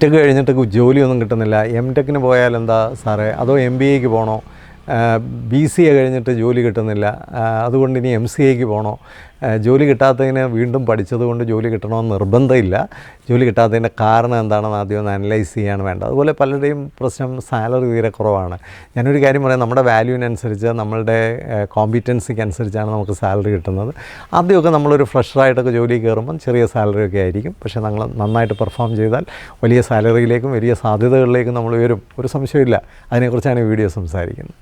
BTech കഴിഞ്ഞിട്ട് ജോലിയൊന്നും കിട്ടുന്നില്ല, എംടെക്കിന് പോയാൽ എന്താ സാറേ, അതോ MBAക്ക് പോകണോ, BCA കഴിഞ്ഞിട്ട് ജോലി കിട്ടുന്നില്ല, അതുകൊണ്ട് ഇനി MCAക്ക് പോകണോ, ജോലി കിട്ടാത്തതിന് വീണ്ടും പഠിച്ചതുകൊണ്ട് ജോലി കിട്ടണമെന്ന് നിർബന്ധമില്ല, ജോലി കിട്ടാത്തതിൻ്റെ കാരണം എന്താണെന്ന് ആദ്യം ഒന്ന് അനലൈസ് ചെയ്യാണ് വേണ്ടത്. അതുപോലെ പലരുടെയും പ്രശ്നം സാലറി തീരെ കുറവാണ്. ഞാനൊരു കാര്യം പറയാം, നമ്മുടെ വാല്യൂവിനനുസരിച്ച് നമ്മളുടെ കോമ്പിറ്റൻസിക്ക് അനുസരിച്ചാണ് നമുക്ക് സാലറി കിട്ടുന്നത്. ആദ്യമൊക്കെ നമ്മളൊരു ഫ്രഷറായിട്ടൊക്കെ ജോലി കയറുമ്പം ചെറിയ സാലറി ഒക്കെ ആയിരിക്കും, പക്ഷേ നമ്മൾ നന്നായിട്ട് പെർഫോം ചെയ്താൽ വലിയ സാലറിയിലേക്കും വലിയ സാധ്യതകളിലേക്കും നമ്മൾ വരും, ഒരു സംശയമില്ല. അതിനെക്കുറിച്ചാണ് ഈ വീഡിയോ സംസാരിക്കുന്നത്.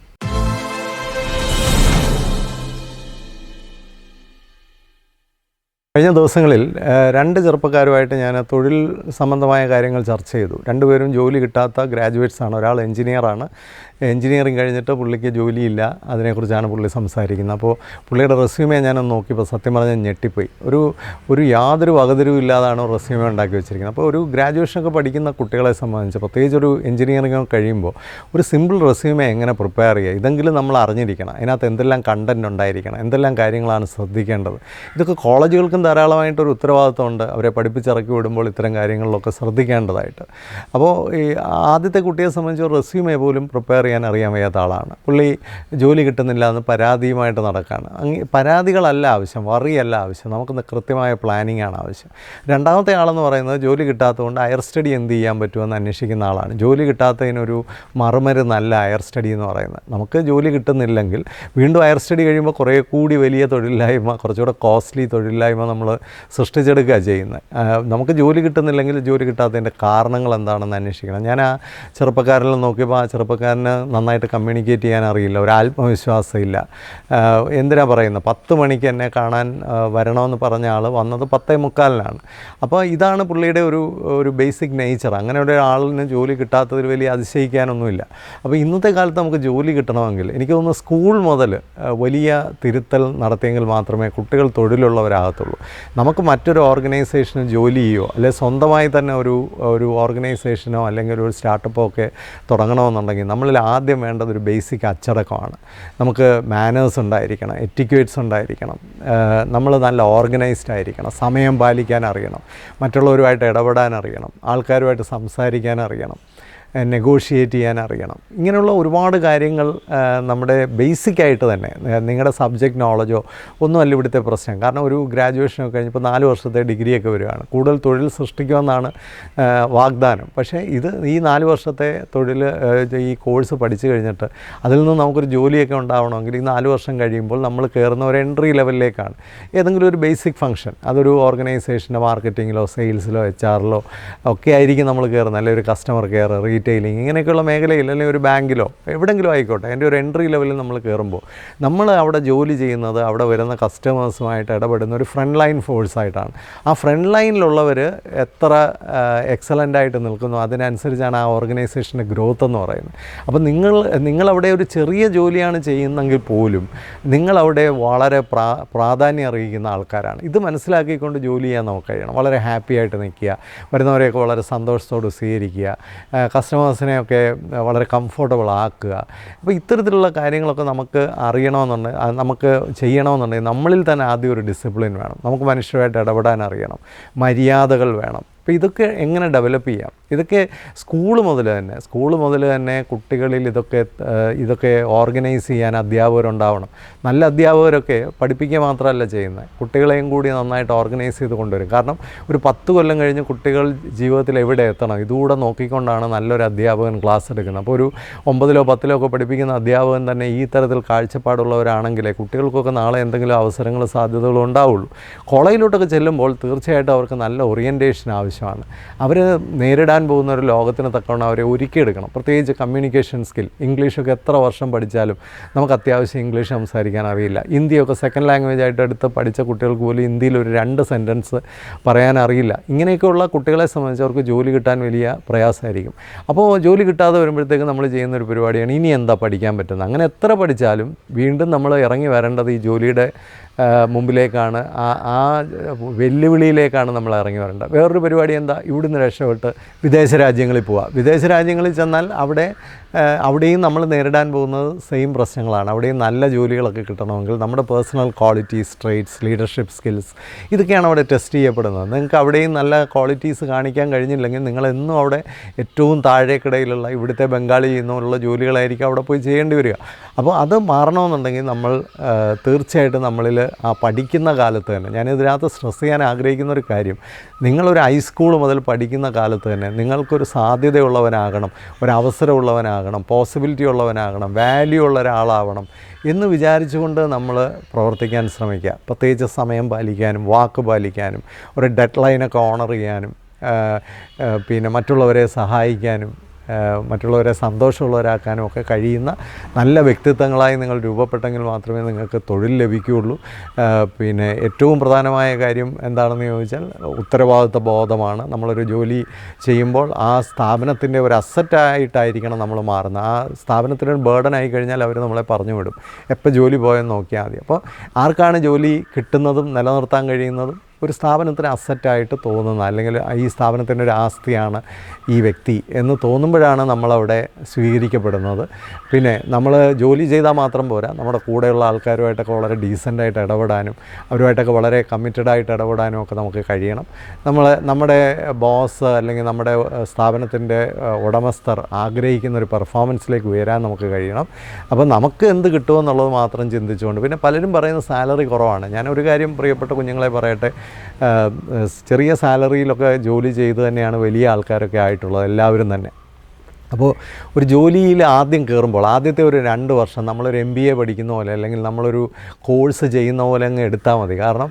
കഴിഞ്ഞ ദിവസങ്ങളിൽ 2 ചെറുപ്പക്കാരുമായിട്ട് ഞാൻ തൊഴിൽ സംബന്ധമായ കാര്യങ്ങൾ ചർച്ച ചെയ്തു. രണ്ടുപേരും ജോലി കിട്ടാത്ത ഗ്രാജുവേറ്റ്സാണ്. ഒരാൾ എഞ്ചിനീയറാണ്, എഞ്ചിനീയറിങ് കഴിഞ്ഞിട്ട് പുള്ളിക്ക് ജോലിയില്ല, അതിനെക്കുറിച്ചാണ് പുള്ളി സംസാരിക്കുന്നത്. അപ്പോൾ പുള്ളിയുടെ റെസ്യൂമേ ഞാനൊന്ന് നോക്കിയപ്പോൾ സത്യം പറഞ്ഞാൽ ഞെട്ടിപ്പോയി. ഒരു യാതൊരു വകതിരിവും ഇല്ലാതാണ് റെസ്യൂമേ ഉണ്ടാക്കി വെച്ചിരിക്കുന്നത്. അപ്പോൾ ഒരു ഗ്രാജുവേഷനൊക്കെ പഠിക്കുന്ന കുട്ടികളെ സംബന്ധിച്ച്, പ്രത്യേകിച്ച് ഒരു എഞ്ചിനീയറിംഗ് കഴിയുമ്പോൾ ഒരു സിമ്പിൾ റെസ്യൂമേ എങ്ങനെ പ്രിപ്പയർ ചെയ്യുക, ഇതെങ്കിലും നമ്മൾ അറിഞ്ഞിരിക്കണം. അതിനകത്ത് എന്തെല്ലാം കണ്ടൻറ്റ് ഉണ്ടായിരിക്കണം, എന്തെല്ലാം കാര്യങ്ങളാണ് ശ്രദ്ധിക്കേണ്ടത്. ഇതൊക്കെ കോളേജുകൾക്കും ധാരാളമായിട്ടൊരു ഉത്തരവാദിത്വമുണ്ട്, അവരെ പഠിപ്പിച്ചിറക്കി വിടുമ്പോൾ ഇത്തരം കാര്യങ്ങളിലൊക്കെ ശ്രദ്ധിക്കേണ്ടതായിട്ട്. അപ്പോൾ ഈ ആദ്യത്തെ കുട്ടിയെ സംബന്ധിച്ച് റെസ്യൂമേ പോലും പ്രിപ്പയർ ചെയ്യാൻ അറിയാൻ വയ്യാത്ത ആളാണ്. പുള്ളി ജോലി കിട്ടുന്നില്ല എന്ന് പരാതിയുമായിട്ട് നടക്കുകയാണ്. പരാതികളല്ല ആവശ്യം, വറിയല്ല ആവശ്യം, നമുക്ക് കൃത്യമായ പ്ലാനിങ് ആണ് ആവശ്യം. രണ്ടാമത്തെ ആളെന്ന് പറയുന്നത് ജോലി കിട്ടാത്തതുകൊണ്ട് ഹയർ സ്റ്റഡി എന്ത് ചെയ്യാൻ പറ്റുമെന്ന് അന്വേഷിക്കുന്ന ആളാണ്. ജോലി കിട്ടാത്തതിനൊരു മറുമരുന്നല്ല ഹയർ സ്റ്റഡി എന്ന് പറയുന്നത്. നമുക്ക് ജോലി കിട്ടുന്നില്ലെങ്കിൽ വീണ്ടും ഹയർ സ്റ്റഡി കഴിയുമ്പോൾ കുറേ കൂടി വലിയ തൊഴിലില്ലായ്മ, കുറച്ചുകൂടെ കോസ്റ്റ്ലി തൊഴിലില്ലായ്മ നമ്മൾ സൃഷ്ടിച്ചെടുക്കുക ചെയ്യുന്നത്. നമുക്ക് ജോലി കിട്ടുന്നില്ലെങ്കിൽ ജോലി കിട്ടാത്തതിൻ്റെ കാരണങ്ങൾ എന്താണെന്ന് അന്വേഷിക്കണം. ഞാൻ ആ ചെറുപ്പക്കാരിൽ നോക്കിയപ്പോൾ ആ ചെറുപ്പക്കാരന് നന്നായിട്ട് കമ്മ്യൂണിക്കേറ്റ് ചെയ്യാൻ അറിയില്ല, ഒരു ആത്മവിശ്വാസമില്ല. എന്തിനാ പറയുന്നത്, 10 മണിക്ക് എന്നെ കാണാൻ വരണമെന്ന് പറഞ്ഞ ആൾ വന്നത് 10:45-നാണ്. അപ്പോൾ ഇതാണ് പുള്ളിയുടെ ഒരു ബേസിക് നേച്ചർ. അങ്ങനെ ഒരു ആളിന് ജോലി കിട്ടാത്തതിൽ വലിയ അതിശയിക്കാനൊന്നുമില്ല. അപ്പോൾ ഇന്നത്തെ കാലത്ത് നമുക്ക് ജോലി കിട്ടണമെങ്കിൽ എനിക്ക് തോന്നുന്നു സ്കൂൾ മുതൽ വലിയ തിരുത്തൽ നടത്തിയെങ്കിൽ മാത്രമേ കുട്ടികൾ തൊഴിലുള്ളവരാകത്തുള്ളൂ. നമുക്ക് മറ്റൊരു ഓർഗനൈസേഷന് ജോലി ചെയ്യുകയോ അല്ലെങ്കിൽ സ്വന്തമായി തന്നെ ഒരു ഓർഗനൈസേഷനോ അല്ലെങ്കിൽ ഒരു സ്റ്റാർട്ടപ്പോ ഒക്കെ തുടങ്ങണമെന്നുണ്ടെങ്കിൽ നമ്മളിൽ ആദ്യം വേണ്ടത് ഒരു ബേസിക് അച്ചടക്കമാണ്. നമുക്ക് മാനേഴ്സ് ഉണ്ടായിരിക്കണം, എറ്റിക്വേറ്റ്സ് ഉണ്ടായിരിക്കണം, നമ്മൾ നല്ല ഓർഗനൈസ്ഡ് ആയിരിക്കണം, സമയം പാലിക്കാൻ അറിയണം, മറ്റുള്ളവരുമായിട്ട് ഇടപെടാൻ അറിയണം, ആൾക്കാരുമായിട്ട് സംസാരിക്കാൻ അറിയണം, നെഗോഷിയേറ്റ് ചെയ്യാൻ അറിയണം. ഇങ്ങനെയുള്ള ഒരുപാട് കാര്യങ്ങൾ നമ്മുടെ ബേസിക്കായിട്ട് തന്നെ, നിങ്ങളുടെ സബ്ജക്റ്റ് നോളജോ ഒന്നുമല്ല ഇവിടുത്തെ പ്രശ്നം. കാരണം ഒരു ഗ്രാജുവേഷനൊക്കെ കഴിഞ്ഞപ്പോൾ 4 വർഷത്തെ ഡിഗ്രിയൊക്കെ വരികയാണ്, കൂടുതൽ തൊഴിൽ സൃഷ്ടിക്കുമെന്നാണ് വാഗ്ദാനം. പക്ഷേ ഈ 4 വർഷത്തെ തൊഴിൽ ഈ കോഴ്സ് പഠിച്ചു കഴിഞ്ഞിട്ട് അതിൽ നിന്ന് നമുക്കൊരു ജോലിയൊക്കെ ഉണ്ടാവണമെങ്കിൽ ഈ 4 വർഷം കഴിയുമ്പോൾ നമ്മൾ കയറുന്ന ഒരു എൻട്രി ലെവലിലേക്കാണ്. ഏതെങ്കിലും ഒരു ബേസിക് ഫംഗ്ഷൻ, അതൊരു ഓർഗനൈസേഷൻ്റെ മാർക്കറ്റിങ്ങിലോ സെയിൽസിലോ HR-ലോ ഒക്കെ ആയിരിക്കും നമ്മൾ കയറുന്നത്, അല്ലെങ്കിൽ ഒരു കസ്റ്റമർ കെയർ, റീറ്റെയിലിംഗ്, ഇങ്ങനെയൊക്കെയുള്ള മേഖലയിൽ, അല്ലെങ്കിൽ ഒരു ബാങ്കിലോ എവിടെയെങ്കിലും ആയിക്കോട്ടെ, അതിൻ്റെ ഒരു എൻട്രി ലെവലിൽ നമ്മൾ കയറുമ്പോൾ നമ്മൾ അവിടെ ജോലി ചെയ്യുന്നത് അവിടെ വരുന്ന കസ്റ്റമേഴ്സുമായിട്ട് ഇടപെടുന്ന ഒരു ഫ്രണ്ട് ലൈൻ ഫോഴ്സായിട്ടാണ്. ആ ഫ്രണ്ട് ലൈനിലുള്ളവർ എത്ര എക്സലൻ്റായിട്ട് നിൽക്കുന്നു അതിനനുസരിച്ചാണ് ആ ഓർഗനൈസേഷൻ്റെ ഗ്രോത്ത് എന്ന് പറയുന്നത്. അപ്പോൾ നിങ്ങളവിടെ ഒരു ചെറിയ ജോലിയാണ് ചെയ്യുന്നെങ്കിൽ പോലും നിങ്ങളവിടെ വളരെ പ്രാധാന്യം അറിയിക്കുന്ന ആൾക്കാരാണ്. ഇത് മനസ്സിലാക്കിക്കൊണ്ട് ജോലി ചെയ്യാൻ നമുക്ക് കഴിയണം. വളരെ ഹാപ്പി ആയിട്ട് നിൽക്കുക, വരുന്നവരെയൊക്കെ വളരെ സന്തോഷത്തോട് സ്വീകരിക്കുക, കസ്റ്റമേഴ്സിനെയൊക്കെ വളരെ കംഫർട്ടബിൾ ആക്കുക. അപ്പോൾ ഇത്തരത്തിലുള്ള കാര്യങ്ങളൊക്കെ നമുക്ക് അറിയണമെന്നുണ്ടെങ്കിൽ, നമുക്ക് ചെയ്യണമെന്നുണ്ടെങ്കിൽ നമ്മളിൽ തന്നെ ആദ്യം ഒരു ഡിസിപ്ലിൻ വേണം. നമുക്ക് മനുഷ്യരുമായിട്ട് ഇടപെടാൻ അറിയണം, മര്യാദകൾ വേണം. അപ്പോൾ ഇതൊക്കെ എങ്ങനെ ഡെവലപ്പ് ചെയ്യാം? ഇതൊക്കെ സ്കൂൾ മുതൽ തന്നെ കുട്ടികളിൽ ഇതൊക്കെ ഓർഗനൈസ് ചെയ്യാൻ അധ്യാപകരുണ്ടാവണം. നല്ല അധ്യാപകരൊക്കെ പഠിപ്പിക്കുക മാത്രമല്ല ചെയ്യുന്നത്, കുട്ടികളെയും കൂടി നന്നായിട്ട് ഓർഗനൈസ് ചെയ്ത് കൊണ്ടുവരും. കാരണം ഒരു 10 കൊല്ലം കഴിഞ്ഞ് കുട്ടികൾ ജീവിതത്തിൽ എവിടെ എത്തണം, ഇതുകൂടെ നോക്കിക്കൊണ്ടാണ് നല്ലൊരു അധ്യാപകൻ ക്ലാസ് എടുക്കുന്നത്. അപ്പോൾ ഒരു 9-ലോ 10-ലോ ഒക്കെ പഠിപ്പിക്കുന്ന അധ്യാപകൻ തന്നെ ഈ തരത്തിൽ കാഴ്ചപ്പാടുള്ളവരാണെങ്കിലേ കുട്ടികൾക്കൊക്കെ നാളെ എന്തെങ്കിലും അവസരങ്ങളും സാധ്യതകളും ഉണ്ടാവുള്ളൂ. കോളേജിലോട്ടൊക്കെ ചെല്ലുമ്പോൾ തീർച്ചയായിട്ടും അവർക്ക് നല്ല ഓറിയൻറ്റേഷൻ ആവശ്യമാണ്. അവർ നേരിടാൻ പോകുന്ന ഒരു ലോകത്തിന് തക്കവണ്ണം അവരെ ഒരുക്കിയെടുക്കണം. പ്രത്യേകിച്ച് കമ്മ്യൂണിക്കേഷൻ സ്കിൽ, ഇംഗ്ലീഷൊക്കെ എത്ര വർഷം പഠിച്ചാലും നമുക്ക് അത്യാവശ്യം ഇംഗ്ലീഷ് സംസാരിക്കാൻ അറിയില്ല. ഹിന്ദിയൊക്കെ സെക്കൻഡ് ലാംഗ്വേജ് ആയിട്ട് എടുത്ത് പഠിച്ച കുട്ടികൾക്ക് പോലും ഹിന്ദിയിൽ ഒരു 2 സെൻറ്റൻസ് പറയാൻ അറിയില്ല. ഇങ്ങനെയൊക്കെയുള്ള കുട്ടികളെ സംബന്ധിച്ച് അവർക്ക് ജോലി കിട്ടാൻ വലിയ പ്രയാസമായിരിക്കും. അപ്പോൾ ജോലി കിട്ടാതെ വരുമ്പോഴത്തേക്കും നമ്മൾ ചെയ്യുന്നൊരു പരിപാടിയാണ് ഇനി എന്താ പഠിക്കാൻ പറ്റുന്നത്. അങ്ങനെ എത്ര പഠിച്ചാലും വീണ്ടും നമ്മൾ ഇറങ്ങി വരേണ്ടത് ഈ ജോലിയുടെ മുമ്പിലേക്കാണ് ആ വെല്ലുവിളിയിലേക്കാണ് നമ്മൾ ഇറങ്ങി വരേണ്ടത്. വേറൊരു പരിപാടി എന്താ, ഇവിടുന്ന് രക്ഷപ്പെട്ട് വിദേശ രാജ്യങ്ങളിൽ പോവുക. വിദേശ രാജ്യങ്ങളിൽ ചെന്നാൽ അവിടെയും നമ്മൾ നേരിടാൻ പോകുന്നത് സെയിം പ്രശ്നങ്ങളാണ്. അവിടെയും നല്ല ജോലികളൊക്കെ കിട്ടണമെങ്കിൽ നമ്മുടെ personal qualities, traits, leadership skills ഇതൊക്കെയാണ് അവിടെ ടെസ്റ്റ് ചെയ്യപ്പെടുന്നത്. നിങ്ങൾക്ക് അവിടെയും നല്ല ക്വാളിറ്റീസ് കാണിക്കാൻ കഴിഞ്ഞില്ലെങ്കിൽ നിങ്ങളെന്നും അവിടെ ഏറ്റവും താഴേക്കിടയിലുള്ള ഇവിടുത്തെ ബംഗാളി ചെയ്യുന്നുള്ള ജോലികളായിരിക്കും അവിടെ പോയി ചെയ്യേണ്ടി വരിക. അപ്പോൾ അത് മാറണമെന്നുണ്ടെങ്കിൽ നമ്മൾ തീർച്ചയായിട്ടും നമ്മളിൽ ആ പഠിക്കുന്ന കാലത്ത് തന്നെ, ഞാനിതിനകത്ത് സ്ട്രെസ് ചെയ്യാൻ ആഗ്രഹിക്കുന്ന ഒരു കാര്യം, നിങ്ങളൊരു ഹൈസ്കൂൾ മുതൽ പഠിക്കുന്ന കാലത്ത് തന്നെ നിങ്ങൾക്കൊരു സാധ്യതയുള്ളവനാകണം, ഒരവസരമുള്ളവനാകണം, പോസിബിലിറ്റി ഉള്ളവനാകണം, വാല്യൂ ഉള്ള ഒരാളാവണം എന്ന് വിചാരിച്ചുകൊണ്ട് നമ്മൾ പ്രവർത്തിക്കാൻ ശ്രമിക്കുക. പ്രത്യേകിച്ച് സമയം പാലിക്കാനും വാക്ക് പാലിക്കാനും ഒരു ഡെഡ് ലൈനൊക്കെ ഓണർ ചെയ്യാനും പിന്നെ മറ്റുള്ളവരെ സഹായിക്കാനും മറ്റുള്ളവരെ സന്തോഷമുള്ളവരാക്കാനും ഒക്കെ കഴിയുന്ന നല്ല വ്യക്തിത്വങ്ങളായി നിങ്ങൾ രൂപപ്പെട്ടെങ്കിൽ മാത്രമേ നിങ്ങൾക്ക് തൊഴിൽ ലഭിക്കുകയുള്ളൂ. പിന്നെ ഏറ്റവും പ്രധാനമായ കാര്യം എന്താണെന്ന് ചോദിച്ചാൽ ഉത്തരവാദിത്വ ബോധമാണ്. നമ്മളൊരു ജോലി ചെയ്യുമ്പോൾ ആ സ്ഥാപനത്തിൻ്റെ ഒരു അസറ്റായിട്ടായിരിക്കണം നമ്മൾ മാറുന്നത്. ആ സ്ഥാപനത്തിനൊരു ബേർഡൻ ആയി കഴിഞ്ഞാൽ അവർ നമ്മളെ പറഞ്ഞു വിടും. എപ്പോൾ ജോലി പോയെന്ന് നോക്കിയാൽ മതി. അപ്പോൾ ആർക്കാണ് ജോലി കിട്ടുന്നതും നിലനിർത്താൻ കഴിയുന്നതും ഒരു സ്ഥാപനത്തിന് അസറ്റായിട്ട് തോന്നുന്നത്, അല്ലെങ്കിൽ ഈ സ്ഥാപനത്തിൻ്റെ ഒരു ആസ്തിയാണ് ഈ വ്യക്തി എന്ന് തോന്നുമ്പോഴാണ് നമ്മളവിടെ സ്വീകരിക്കപ്പെടുന്നത്. പിന്നെ നമ്മൾ ജോലി ചെയ്താൽ മാത്രം പോരാ, നമ്മുടെ കൂടെയുള്ള ആൾക്കാരുമായിട്ടൊക്കെ വളരെ ഡീസൻ്റായിട്ട് ഇടപെടാനും അവരുമായിട്ടൊക്കെ വളരെ കമ്മിറ്റഡായിട്ട് ഇടപെടാനും ഒക്കെ നമുക്ക് കഴിയണം. നമ്മുടെ ബോസ് അല്ലെങ്കിൽ നമ്മുടെ സ്ഥാപനത്തിൻ്റെ ഉടമസ്ഥർ ആഗ്രഹിക്കുന്ന ഒരു പെർഫോമൻസിലേക്ക് ഉയരാൻ നമുക്ക് കഴിയണം. അപ്പോൾ നമുക്ക് എന്ത് കിട്ടുമെന്നുള്ളത് മാത്രം ചിന്തിച്ചുകൊണ്ട്, പിന്നെ പലരും പറയുന്ന സാലറി കുറവാണ്. ഞാനൊരു കാര്യം പ്രിയപ്പെട്ട കുഞ്ഞുങ്ങളെ പറയട്ടെ, ചെറിയ സാലറിയിലൊക്കെ ജോലി ചെയ്ത് തന്നെയാണ് വലിയ ആൾക്കാരൊക്കെ ആയിട്ടുള്ളത് എല്ലാവരും തന്നെ. അപ്പോൾ ഒരു ജോലിയിൽ ആദ്യം കയറുമ്പോൾ ആദ്യത്തെ ഒരു 2 വർഷം നമ്മളൊരു MBA പഠിക്കുന്ന പോലെ അല്ലെങ്കിൽ നമ്മളൊരു കോഴ്സ് ചെയ്യുന്ന പോലെ അങ്ങ് എടുത്താൽ മതി. കാരണം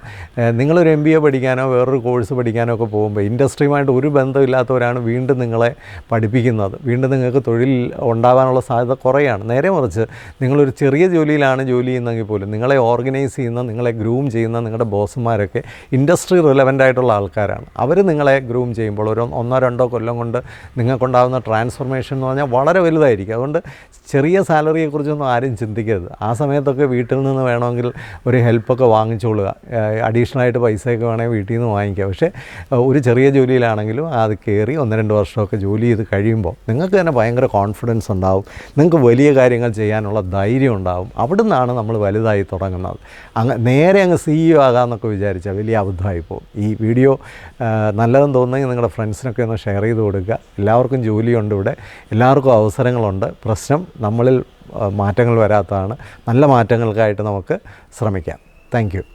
നിങ്ങളൊരു MBA പഠിക്കാനോ വേറൊരു കോഴ്സ് പഠിക്കാനോ ഒക്കെ പോകുമ്പോൾ ഇൻഡസ്ട്രിയുമായിട്ട് ഒരു ബന്ധമില്ലാത്തവരാണ് വീണ്ടും നിങ്ങളെ പഠിപ്പിക്കുന്നത്. വീണ്ടും നിങ്ങൾക്ക് തൊഴിൽ ഉണ്ടാകാനുള്ള സാധ്യത കുറയാണ്. നേരെ മറിച്ച് നിങ്ങളൊരു ചെറിയ ജോലിയിലാണ് ജോലി ചെയ്യുന്നതെങ്കിൽ പോലും നിങ്ങളെ ഓർഗനൈസ് ചെയ്യുന്ന, നിങ്ങളെ ഗ്രൂം ചെയ്യുന്ന നിങ്ങളുടെ ബോസുമാരൊക്കെ ഇൻഡസ്ട്രി റിലവൻ്റ് ആയിട്ടുള്ള ആൾക്കാരാണ്. അവർ നിങ്ങളെ ഗ്രൂം ചെയ്യുമ്പോൾ ഒരു 1-2 കൊല്ലം കൊണ്ട് നിങ്ങൾക്കുണ്ടാകുന്ന ട്രാൻസ്ഫോർമേഷൻ എന്ന് പറഞ്ഞാൽ വളരെ വലുതായിരിക്കും. അതുകൊണ്ട് ചെറിയ സാലറിയെക്കുറിച്ചൊന്നും ആരും ചിന്തിക്കരുത്. ആ സമയത്തൊക്കെ വീട്ടിൽ നിന്ന് വേണമെങ്കിൽ ഒരു ഹെൽപ്പൊക്കെ വാങ്ങിച്ചോളുക, അഡീഷണലായിട്ട് പൈസയൊക്കെ വേണമെങ്കിൽ വീട്ടിൽ നിന്ന് വാങ്ങിക്കുക. പക്ഷേ ഒരു ചെറിയ ജോലിയിലാണെങ്കിലും അത് കയറി 1-2 വർഷമൊക്കെ ജോലി ചെയ്ത് കഴിയുമ്പോൾ നിങ്ങൾക്ക് തന്നെ ഭയങ്കര കോൺഫിഡൻസ് ഉണ്ടാവും, നിങ്ങൾക്ക് വലിയ കാര്യങ്ങൾ ചെയ്യാനുള്ള ധൈര്യം ഉണ്ടാവും. അവിടെ നിന്നാണ് നമ്മൾ വലുതായി തുടങ്ങുന്നത്. നേരെ അങ്ങ് CEO ആകാമെന്നൊക്കെ വിചാരിച്ചാൽ വലിയ അബദ്ധമായി പോകും. ഈ വീഡിയോ നല്ലതെന്ന് തോന്നുന്നെങ്കിൽ നിങ്ങളുടെ ഫ്രണ്ട്സിനൊക്കെ ഒന്ന് ഷെയർ ചെയ്ത് കൊടുക്കുക. എല്ലാവർക്കും ജോലിയുണ്ട്, ഇവിടെ എല്ലാവർക്കും അവസരങ്ങളുണ്ട്. പ്രശ്നം നമ്മളിൽ മാറ്റങ്ങൾ വരാത്തതാണ്. നല്ല മാറ്റങ്ങൾക്കായിട്ട് നമുക്ക് ശ്രമിക്കാം. Thank you.